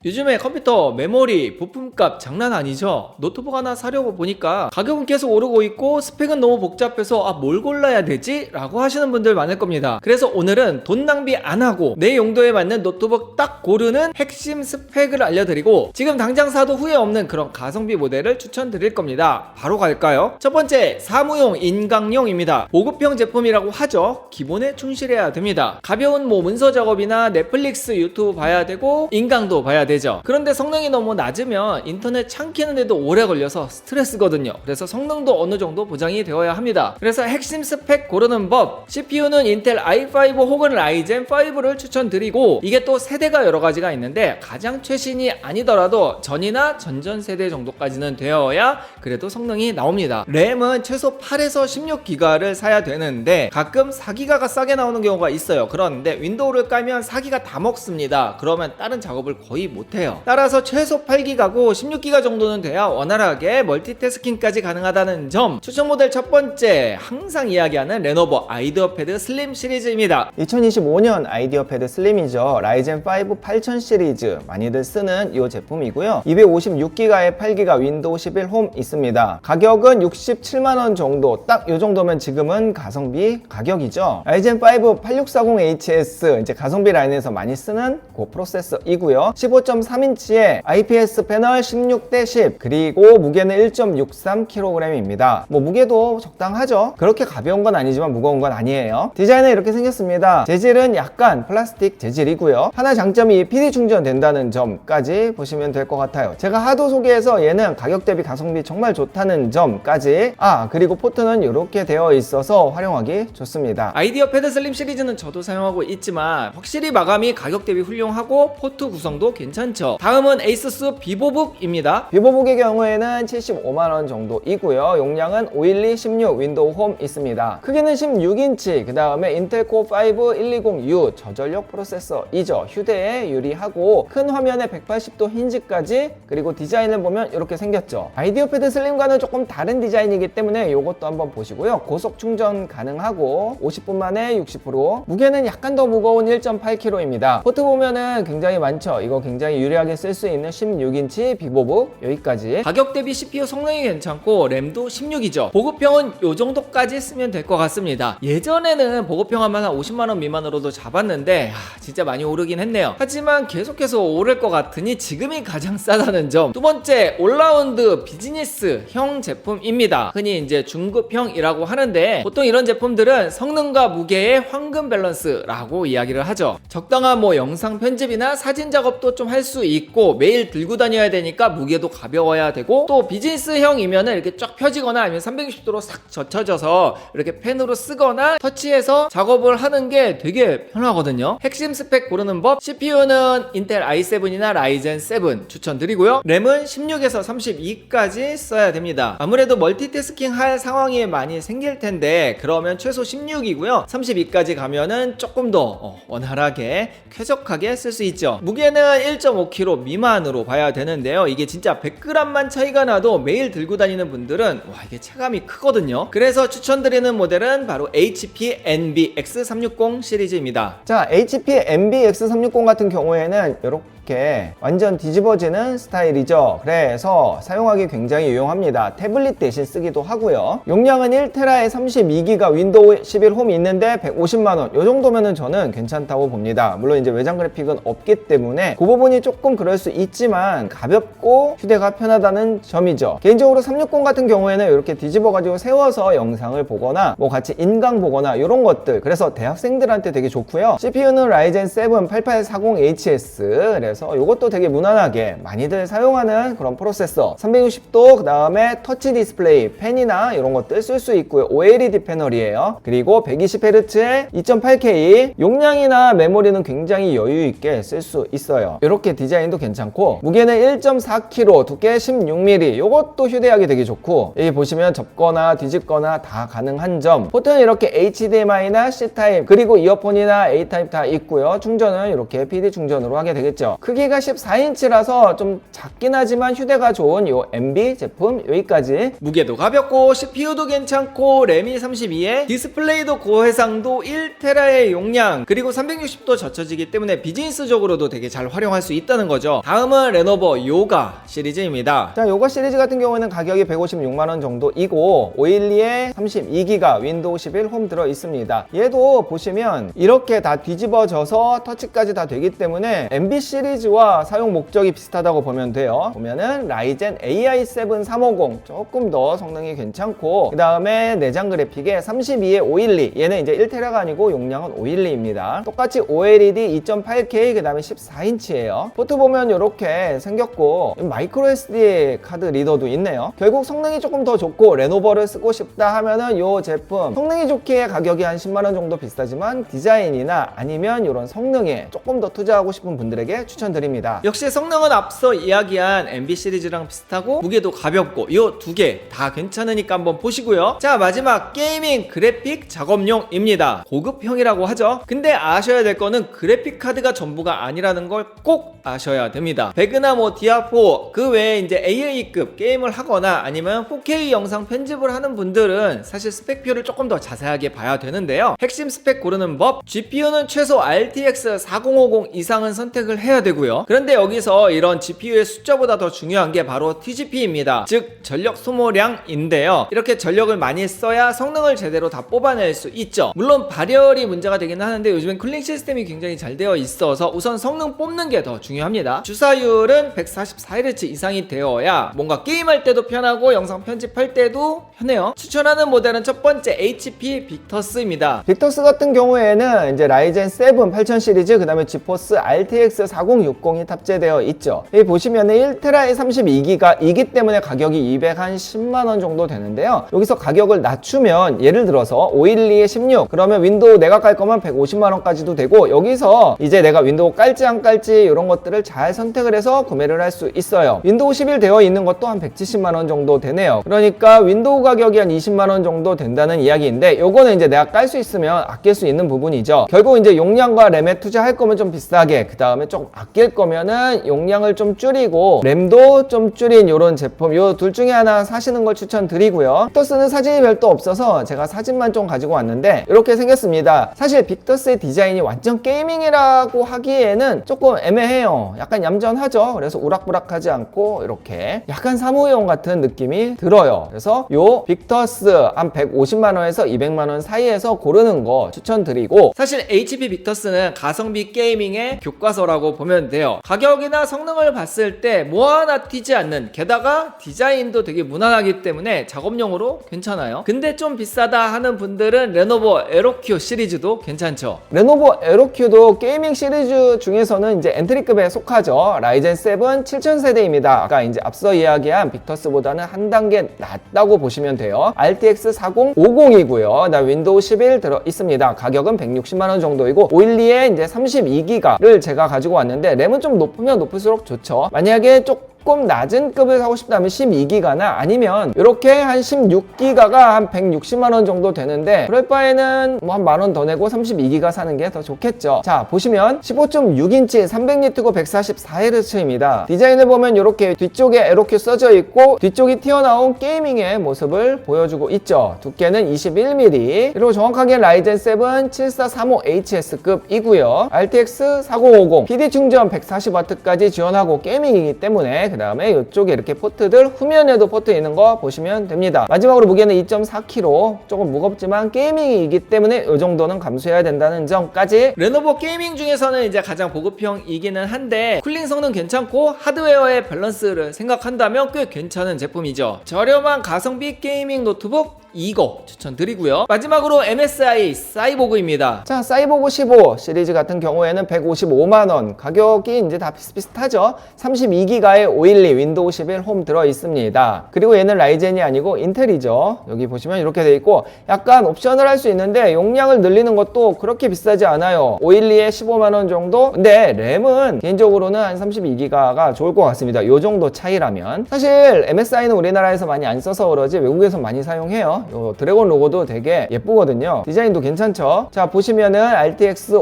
요즘에 컴퓨터 메모리 부품값 장난 아니죠? 노트북 하나 사려고 보니까 가격은 계속 오르고 있고 스펙은 너무 복잡해서 뭘 골라야 되지? 라고 하시는 분들 많을 겁니다. 그래서 오늘은 돈 낭비 안 하고 내 용도에 맞는 노트북 딱 고르는 핵심 스펙을 알려드리고 지금 당장 사도 후회 없는 그런 가성비 모델을 추천드릴 겁니다. 바로 갈까요? 첫 번째, 사무용 인강용입니다. 보급형 제품이라고 하죠. 기본에 충실해야 됩니다. 가벼운 문서 작업이나 넷플릭스 유튜브 봐야 되고 인강도 봐야 되죠. 그런데 성능이 너무 낮으면 인터넷 참기는데도 오래 걸려서 스트레스거든요. 그래서 성능도 어느 정도 보장이 되어야 합니다. 그래서 핵심 스펙 고르는 법, CPU는 인텔 i5 혹은 라이젠 5를 추천드리고, 이게 또 세대가 여러 가지가 있는데 가장 최신이 아니더라도 전이나 전전 세대 정도까지는 되어야 그래도 성능이 나옵니다. 램은 최소 8에서 16기가를 사야 되는데 가끔 4기가가 싸게 나오는 경우가 있어요. 그런데 윈도우를 깔면 4기가 다 먹습니다. 그러면 다른 작업을 거의 못해요. 따라서 최소 8기가고 16기가 정도는 돼야 원활하게 멀티태스킹까지 가능하다는 점. 추천 모델 첫 번째, 항상 이야기하는 레노버 아이디어패드 슬림 시리즈입니다. 2025년 아이디어패드 슬림이죠. 라이젠 5 8000 시리즈 많이들 쓰는 이 제품이고요. 256기가에 8기가 윈도우 11 홈 있습니다. 가격은 67만원 정도, 딱 이 정도면 지금은 가성비 가격이죠. 라이젠 5 8640HS 이제 가성비 라인에서 많이 쓰는 그 프로세서이고요. 15.3인치에 IPS 패널 16:10, 그리고 무게는 1.63kg입니다. 무게도 적당하죠. 그렇게 가벼운 건 아니지만 무거운 건 아니에요. 디자인은 이렇게 생겼습니다. 재질은 약간 플라스틱 재질이고요. 하나 장점이 PD 충전 된다는 점까지 보시면 될 것 같아요. 제가 하도 소개해서 얘는 가격 대비 가성비 정말 좋다는 점까지. 그리고 포트는 이렇게 되어 있어서 활용하기 좋습니다. 아이디어패드 슬림 시리즈는 저도 사용하고 있지만 확실히 마감이 가격 대비 훌륭하고 포트 구성도 괜찮죠. 다음은 에이수스 비보북입니다. 비보북의 경우에는 75만원 정도이고요. 용량은 512 16 윈도우 홈 있습니다. 크기는 16인치, 그 다음에 인텔 코어 5 120U 저전력 프로세서이죠. 휴대에 유리하고 큰 화면에 180도 힌지까지, 그리고 디자인을 보면 이렇게 생겼죠. 아이디어패드 슬림과는 조금 다른 디자인이기 때문에 이것도 한번 보시고요. 고속 충전 가능하고 50분 만에 60%, 무게는 약간 더 무거운 1.8kg입니다. 포트 보면은 굉장히 많죠. 이거 굉장히 유리하게 쓸 수 있는 16인치 비보북. 여기까지. 가격 대비 CPU 성능이 괜찮고 램도 16이죠. 보급형은 요 정도까지 쓰면 될 것 같습니다. 예전에는 보급형 하면 한 50만원 미만으로도 잡았는데 진짜 많이 오르긴 했네요. 하지만 계속해서 오를 것 같으니 지금이 가장 싸다는 점. 두 번째, 올라운드 비즈니스형 제품입니다. 흔히 이제 중급형이라고 하는데 보통 이런 제품들은 성능과 무게의 황금 밸런스라고 이야기를 하죠. 적당한 영상 편집이나 사진 작업도 좀 할 수 있고 매일 들고 다녀야 되니까 무게도 가벼워야 되고, 또 비즈니스형이면은 이렇게 쫙 펴지거나 아니면 360도로 싹 젖혀져서 이렇게 펜으로 쓰거나 터치해서 작업을 하는 게 되게 편하거든요. 핵심 스펙 고르는 법, CPU는 인텔 i7이나 라이젠 7 추천드리고요. 램은 16에서 32까지 써야 됩니다. 아무래도 멀티태스킹 할 상황이 많이 생길 텐데 그러면 최소 16이고요. 32까지 가면은 조금 더 원활하게 쾌적하게 쓸 수 있죠. 무게는 1.5kg 미만으로 봐야 되는데요. 이게 진짜 100g만 차이가 나도 매일 들고 다니는 분들은 이게 체감이 크거든요. 그래서 추천드리는 모델은 바로 HP NBX360 시리즈입니다. 자, HP NBX360 같은 경우에는 이렇게 완전 뒤집어지는 스타일이죠. 그래서 사용하기 굉장히 유용합니다. 태블릿 대신 쓰기도 하고요. 용량은 1TB에 32기가 윈도우 11 홈이 있는데 150만원, 이 정도면은 저는 괜찮다고 봅니다. 물론 이제 외장 그래픽은 없기 때문에 그 부분이 조금 그럴 수 있지만 가볍고 휴대가 편하다는 점이죠. 개인적으로 360 같은 경우에는 이렇게 뒤집어 가지고 세워서 영상을 보거나 같이 인강 보거나 이런 것들, 그래서 대학생들한테 되게 좋고요. CPU는 라이젠 7 8840HS, 그래서 이것도 되게 무난하게 많이들 사용하는 그런 프로세서. 360도, 그 다음에 터치 디스플레이, 펜이나 이런 것들 쓸 수 있고요. OLED 패널이에요. 그리고 120Hz의 2.8K, 용량이나 메모리는 굉장히 여유 있게 쓸 수 있어요. 이렇게 디자인도 괜찮고, 무게는 1.4kg, 두께 16mm, 이것도 휴대하기 되게 좋고, 여기 보시면 접거나 뒤집거나 다 가능한 점. 포트는 이렇게 HDMI나 C타입, 그리고 이어폰이나 A타입 다 있고요. 충전은 이렇게 PD 충전으로 하게 되겠죠. 크기가 14인치라서 좀 작긴 하지만 휴대가 좋은 요 MB 제품 여기까지. 무게도 가볍고 CPU도 괜찮고 램이 32에 디스플레이도 고해상도 1TB의 용량, 그리고 360도 젖혀지기 때문에 비즈니스적으로도 되게 잘 활용할 수 있다는 거죠. 다음은 레노버 요가 시리즈입니다. 자, 요거 시리즈 같은 경우에는 가격이 156만원 정도이고 512에 32기가 윈도우 11 홈 들어 있습니다. 얘도 보시면 이렇게 다 뒤집어져서 터치까지 다 되기 때문에 MB 시리즈와 사용 목적이 비슷하다고 보면 돼요. 보면은 라이젠 AI7 350 조금 더 성능이 괜찮고, 그 다음에 내장 그래픽에 32에 512, 얘는 이제 1TB가 아니고 용량은 512입니다. 똑같이 OLED 2.8K, 그 다음에 14인치예요. 포트 보면 이렇게 생겼고 마이크로 SD 카드 리더도 있네요. 결국 성능이 조금 더 좋고 레노버를 쓰고 싶다 하면은 이 제품 성능이 좋기에 가격이 한 10만원 정도 비싸지만 디자인이나 아니면 이런 성능에 조금 더 투자하고 싶은 분들에게 추천드립니다. 역시 성능은 앞서 이야기한 MB 시리즈랑 비슷하고 무게도 가볍고 이 두 개 다 괜찮으니까 한번 보시고요. 자, 마지막 게이밍 그래픽 작업용입니다. 고급형이라고 하죠. 근데 아셔야 될 거는 그래픽 카드가 전부가 아니라는 걸 꼭 아셔야 됩니다. 배그나 뭐 디아4 그 외에 이제 AA급 게임을 하거나 아니면 4K 영상 편집을 하는 분들은 사실 스펙표를 조금 더 자세하게 봐야 되는데요. 핵심 스펙 고르는 법, GPU는 최소 RTX 4050 이상은 선택을 해야 되고요. 그런데 여기서 이런 GPU의 숫자보다 더 중요한 게 바로 TGP입니다. 즉 전력 소모량인데요. 이렇게 전력을 많이 써야 성능을 제대로 다 뽑아낼 수 있죠. 물론 발열이 문제가 되긴 하는데 요즘엔 쿨링 시스템이 굉장히 잘 되어 있어서 우선 성능 뽑는 게 더 중요합니다. 주사율은 144Hz 이상이 되어야 뭔가 게임할 때도 편하고 영상 편집할 때도 편해요. 추천하는 모델은 첫 번째 HP 빅터스입니다. 빅터스 같은 경우에는 이제 라이젠 7 8000 시리즈, 그 다음에 지포스 RTX 4060이 탑재되어 있죠. 여기 보시면은 1TB에 32기가이기 때문에 가격이 210만원 정도 되는데요. 여기서 가격을 낮추면 예를 들어서 512에 16, 그러면 윈도우 내가 깔 거면 150만원까지도 되고, 여기서 이제 내가 윈도우 깔지 안 깔지 이런 것들을 잘 선택을 해서 구매를 할 수 있어요. 윈도우 11 되어 있는 것도 한 170만원 정도 되네요. 그러니까 윈도우 가격이 한 20만원 정도 된다는 이야기인데, 요거는 이제 내가 깔 수 있으면 아낄 수 있는 부분이죠. 결국 이제 용량과 램에 투자할 거면 좀 비싸게, 그 다음에 좀 아낄 거면은 용량을 좀 줄이고 램도 좀 줄인 이런 제품, 요 둘 중에 하나 사시는 걸 추천드리고요. 빅터스는 사진이 별도 없어서 제가 사진만 좀 가지고 왔는데 이렇게 생겼습니다. 사실 빅터스의 디자인이 완전 게이밍이라고 하기에는 조금 애매해요. 약간 얌전하죠. 그래서 우락부락하지 않고 이렇게 약간 사무용 같은 느낌이 들어요. 그래서 요 빅터스 한 150만원에서 200만원 사이에서 고르는 거 추천드리고, 사실 HP 빅터스는 가성비 게이밍의 교과서라고 보면 돼요. 가격이나 성능을 봤을 때 뭐 하나 튀지 않는, 게다가 디자인도 되게 무난하기 때문에 작업용으로 괜찮아요. 근데 좀 비싸다 하는 분들은 레노버 에로큐 시리즈도 괜찮죠. 레노버 에로큐도 게이밍 시리즈 중에서는 이제 엔트리급에 속하죠. 라이젠 7 7000세대입니다. 아까 이제 앞서 이야기한 빅터스보다는 한 단계 낫다고 보시면 돼요. RTX 4050이고요. 나 윈도우 11 들어 있습니다. 가격은 160만원 정도이고 512에 이제 32기가를 제가 가지고 왔는데, 램은 좀 높으면 높을수록 좋죠. 만약에 조금 낮은 급을 사고 싶다면 12기가나 아니면 이렇게 한 16기가가 한 160만원 정도 되는데, 그럴 바에는 뭐 한 만원 더 내고 32기가 사는 게 더 좋겠죠. 자, 보시면 15.6인치 300니트고 144Hz입니다. 디자인을 보면 이렇게 뒤쪽에 에로큐 써져 있고 뒤쪽이 튀어나온 게이밍의 모습을 보여주고 있죠. 두께는 21mm, 그리고 정확하게 라이젠 7 7435HS급이고요. RTX 4050 PD 충전 140W까지 지원하고 게이밍이기 때문에, 그 다음에 이쪽에 이렇게 포트들, 후면에도 포트 있는 거 보시면 됩니다. 마지막으로 무게는 2.4kg, 조금 무겁지만 게이밍이기 때문에 이 정도는 감수해야 된다는 점까지. 레노버 게이밍 중에서는 이제 가장 보급형이기는 한데 쿨링 성능 괜찮고 하드웨어의 밸런스를 생각한다면 꽤 괜찮은 제품이죠. 저렴한 가성비 게이밍 노트북 이거 추천드리고요. 마지막으로 MSI 사이보그입니다. 자, 사이보그 15 시리즈 같은 경우에는 155만원, 가격이 이제 다 비슷하죠. 32기가의 512 윈도우 11 홈 들어 있습니다. 그리고 얘는 라이젠이 아니고 인텔이죠. 여기 보시면 이렇게 돼 있고 약간 옵션을 할 수 있는데 용량을 늘리는 것도 그렇게 비싸지 않아요. 512에 15만원 정도. 근데 램은 개인적으로는 한 32기가가 좋을 것 같습니다. 요 정도 차이라면. 사실 MSI는 우리나라에서 많이 안 써서 그러지 외국에서 많이 사용해요. 요 드래곤 로고도 되게 예쁘거든요. 디자인도 괜찮죠. 자, 보시면은 RTX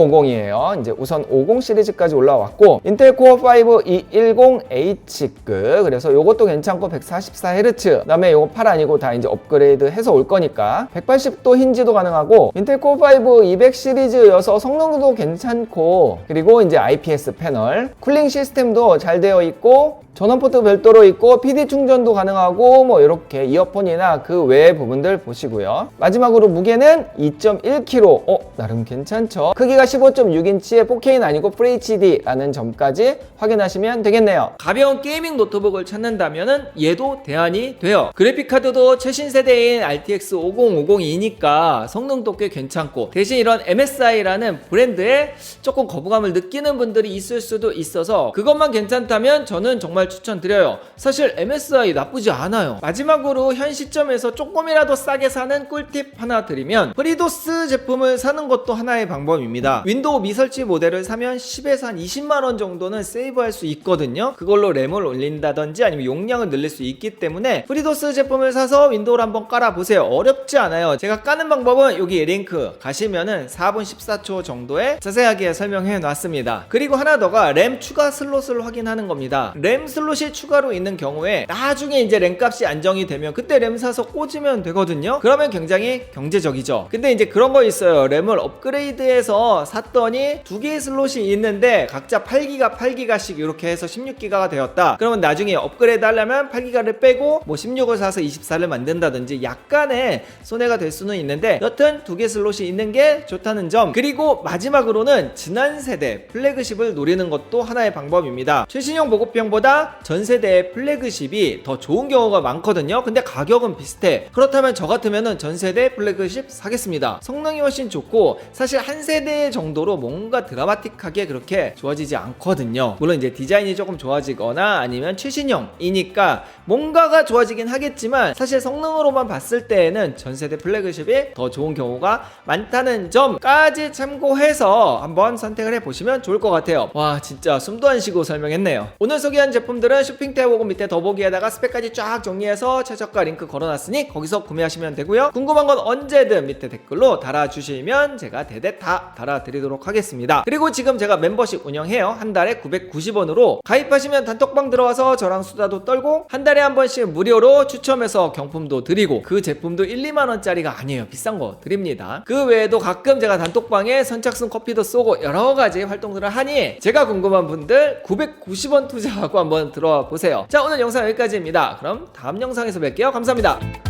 5050이에요. 이제 우선 50 시리즈까지 올라왔고 인텔 코어 5 210 H급. 그래서 요것도 괜찮고 144Hz. 그다음에 요거 8 아니고 다 이제 업그레이드 해서 올 거니까 180도 힌지도 가능하고 인텔 코어5 200 시리즈여서 성능도 괜찮고, 그리고 이제 IPS 패널, 쿨링 시스템도 잘 되어 있고, 전원 포트 별도로 있고, PD 충전도 가능하고, 뭐 이렇게 이어폰이나 그 외의 부분들 보시고요. 마지막으로 무게는 2.1kg. 나름 괜찮죠. 크기가 15.6인치에 4K는 아니고 FHD라는 점까지 확인하시면 되겠네요. 가벼운 게이밍 노트북을 찾는다면은 얘도 대안이 돼요. 그래픽카드도 최신 세대인 RTX 5050이니까 성능도 꽤 괜찮고, 대신 이런 MSI라는 브랜드에 조금 거부감을 느끼는 분들이 있을 수도 있어서 그것만 괜찮다면 저는 정말 추천드려요. 사실 MSI 나쁘지 않아요. 마지막으로 현 시점에서 조금이라도 싸게 사는 꿀팁 하나 드리면, 프리도스 제품을 사는 것도 하나의 방법입니다. 윈도우 미설치 모델을 사면 10에서 한 20만원 정도는 세이브할 수 있거든요. 그걸로 램을 올린다든지 아니면 용량을 늘릴 수 있기 때문에 프리도스 제품을 사서 윈도우를 한번 깔아보세요. 어렵지 않아요. 제가 까는 방법은 여기 링크 가시면은 4분 14초 정도에 자세하게 설명해 놨습니다. 그리고 하나 더가 램 추가 슬롯을 확인하는 겁니다. 램 슬롯이 추가로 있는 경우에 나중에 이제 램 값이 안정이 되면 그때 램 사서 꽂으면 되거든요. 그러면 굉장히 경제적이죠. 근데 이제 그런 거 있어요. 램을 업그레이드해서 샀더니 2개의 슬롯이 있는데 각자 8기가씩 이렇게 해서 16기가가 되었다. 그러면 나중에 업그레이드 하려면 8기가를 빼고 뭐 16을 사서 24를 만든다든지 약간의 손해가 될 수는 있는데, 여튼 2개 슬롯이 있는 게 좋다는 점. 그리고 마지막으로는 지난 세대 플래그십을 노리는 것도 하나의 방법입니다. 최신형 보급형보다 전 세대의 플래그십이 더 좋은 경우가 많거든요. 근데 가격은 비슷해. 그렇다면 저 같으면은 전 세대 플래그십 사겠습니다. 성능이 훨씬 좋고, 사실 한 세대 정도로 뭔가 드라마틱하게 그렇게 좋아지지 않거든요. 물론 이제 디자인이 조금 좋아지거나 아니면 최신형이니까 뭔가가 좋아지긴 하겠지만, 사실 성능으로만 봤을 때에는 전 세대 플래그십이 더 좋은 경우가 많다는 점까지 참고해서 한번 선택을 해보시면 좋을 것 같아요. 와, 진짜 숨도 안 쉬고 설명했네요. 오늘 소개한 제품들은 쇼핑 탭 혹은 밑에 더보기에다가 스펙까지 쫙 정리해서 최저가 링크 걸어놨으니 거기서 구매하시면 되고요. 궁금한 건 언제든 밑에 댓글로 달아주시면 제가 대대 다 달아드리도록 하겠습니다. 그리고 지금 제가 멤버십 운영해요. 한 달에 990원으로 가입하시면 단톡방 들어와서 저랑 수다도 떨고, 한 달에 한 번씩 무료로 추첨해서 경품도 드리고, 그 제품도 1, 2만원짜리가 아니에요. 비싼 거 드립니다. 그 외에도 가끔 제가 단톡방에 선착순 커피도 쏘고 여러가지 활동들을 하니, 제가 궁금한 분들 990원 투자하고 한번 들어와 보세요. 자, 오늘 영상 여기까지입니다. 그럼 다음 영상에서 뵐게요. 감사합니다.